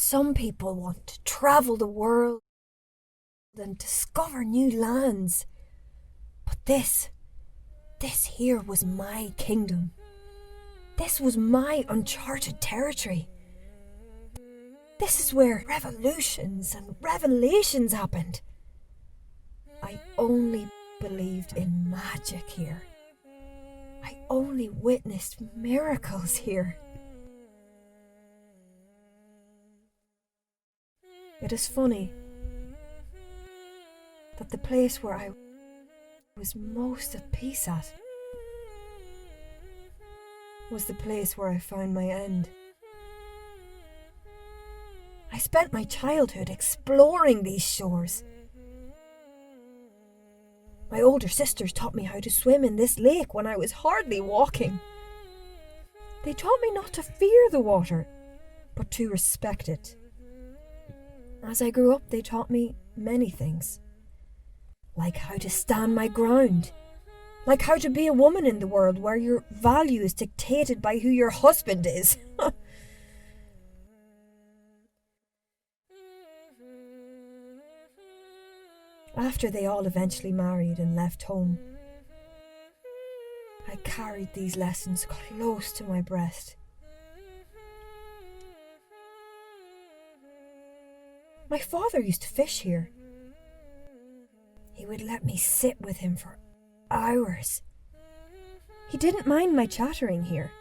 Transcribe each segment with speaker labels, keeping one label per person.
Speaker 1: Some people want to travel the world and discover new lands. But this here was my kingdom. This was my uncharted territory. This is where revolutions and revelations happened. I only believed in magic here. I only witnessed miracles here. It is funny that the place where I was most at peace at was the place where I found my end. I spent my childhood exploring these shores. My older sisters taught me how to swim in this lake when I was hardly walking. They taught me not to fear the water, but to respect it. As I grew up, they taught me many things. Like how to stand my ground. Like how to be a woman in the world where your value is dictated by who your husband is. After they all eventually married and left home, I carried these lessons close to my breast. My father used to fish here. He would let me sit with him for hours. He didn't mind my chattering here.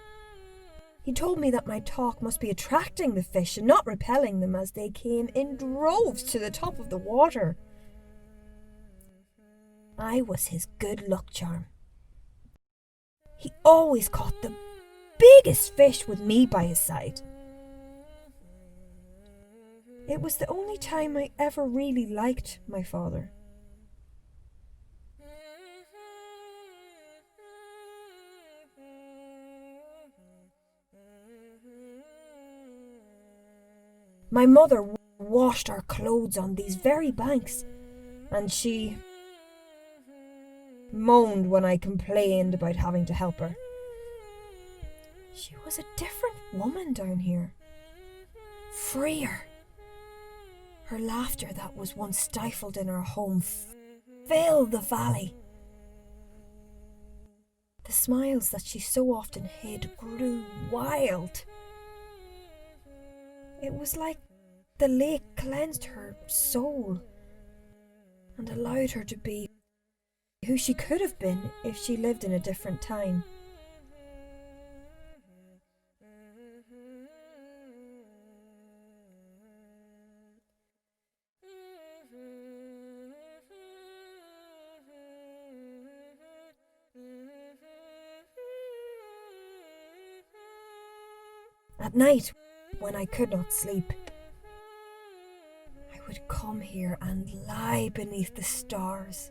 Speaker 1: He told me that my talk must be attracting the fish and not repelling them as they came in droves to the top of the water. I was his good luck charm. He always caught the biggest fish with me by his side. It was the only time I ever really liked my father. My mother washed our clothes on these very banks, and she moaned when I complained about having to help her. She was a different woman down here. Freer. Her laughter that was once stifled in her home filled the valley. The smiles that she so often hid grew wild. It was like the lake cleansed her soul and allowed her to be who she could have been if she lived in a different time. At night, when I could not sleep, I would come here and lie beneath the stars.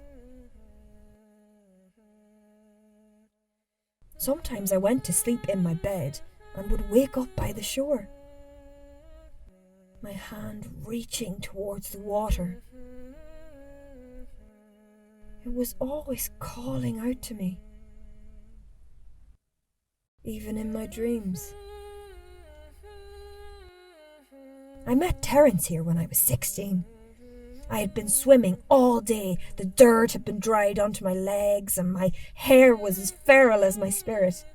Speaker 1: Sometimes I went to sleep in my bed and would wake up by the shore, my hand reaching towards the water. It was always calling out to me, even in my dreams. I met Terence here when I was 16. I had been swimming all day. The dirt had been dried onto my legs and my hair was as feral as my spirit.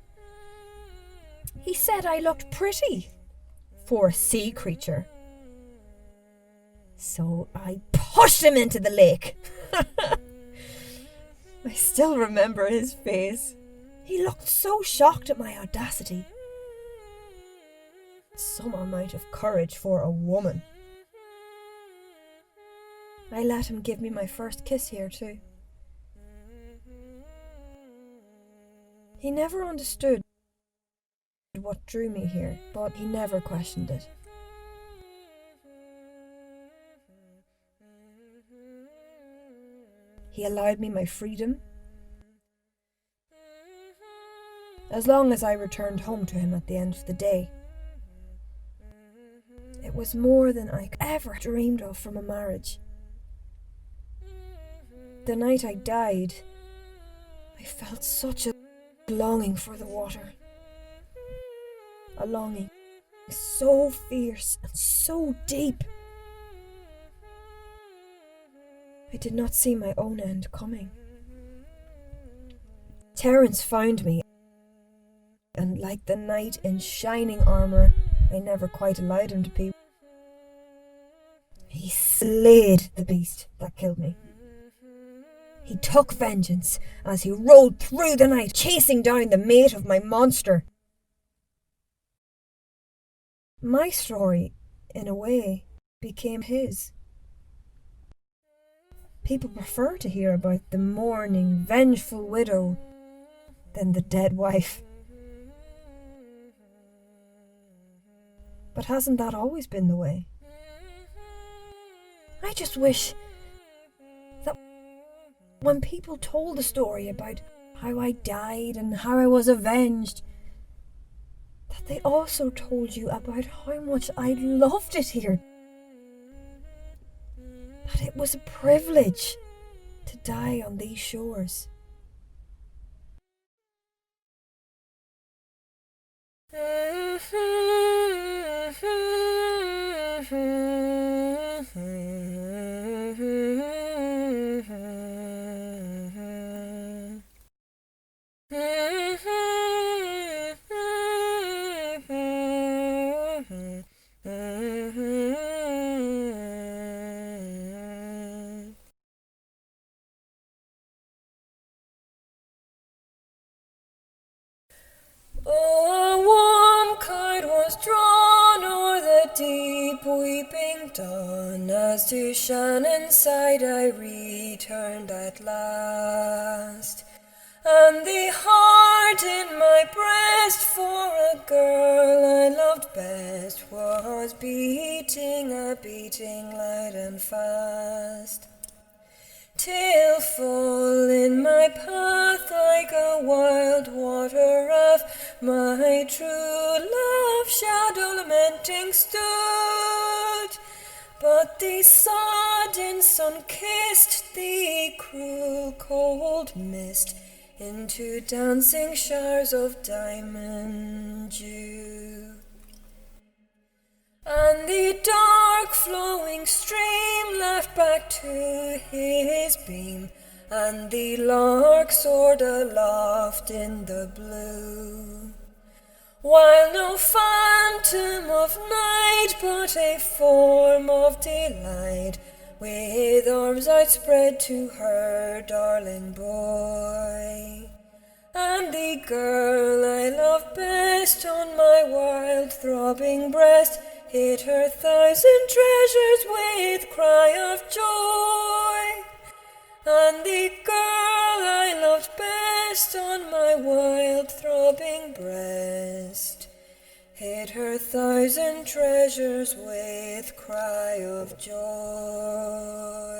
Speaker 1: He said I looked pretty for a sea creature. So I pushed him into the lake. I still remember his face. He looked so shocked at my audacity. Some amount of courage for a woman. I let him give me my first kiss here too. He never understood what drew me here, but he never questioned it. He allowed me my freedom, as long as I returned home to him at the end of the day. It was more than I ever dreamed of from a marriage. The night I died, I felt such a longing for the water. A longing so fierce and so deep. I did not see my own end coming. Terence found me, and like the knight in shining armour I never quite allowed him to be, he slayed the beast that killed me. He took vengeance as he rode through the night, chasing down the mate of my monster. My story, in a way, became his. People prefer to hear about the mourning, vengeful widow than the dead wife. But hasn't that always been the way? I just wish that when people told the story about how I died and how I was avenged, that they also told you about how much I loved it here. That it was a privilege to die on these shores.
Speaker 2: A warm kite was drawn o'er the deep weeping dawn, as to Shannon's side I returned at last. And the heart in my breast for a girl I loved best was beating a beating loud and fast. Till full in my path like a wild water of my true love shadow lamenting stood. But the sodden sun kissed the cruel cold mist into dancing showers of diamond dew. And the dark flowing stream laughed back to his beam, and the lark soared aloft in the blue, while no phantom of night but a form of delight with arms outspread to her darling boy. And the girl I love best on my wild throbbing breast hid her thousand treasures with cry of joy. And the girl I loved best on my wild throbbing breast hid her thousand treasures with cry of joy.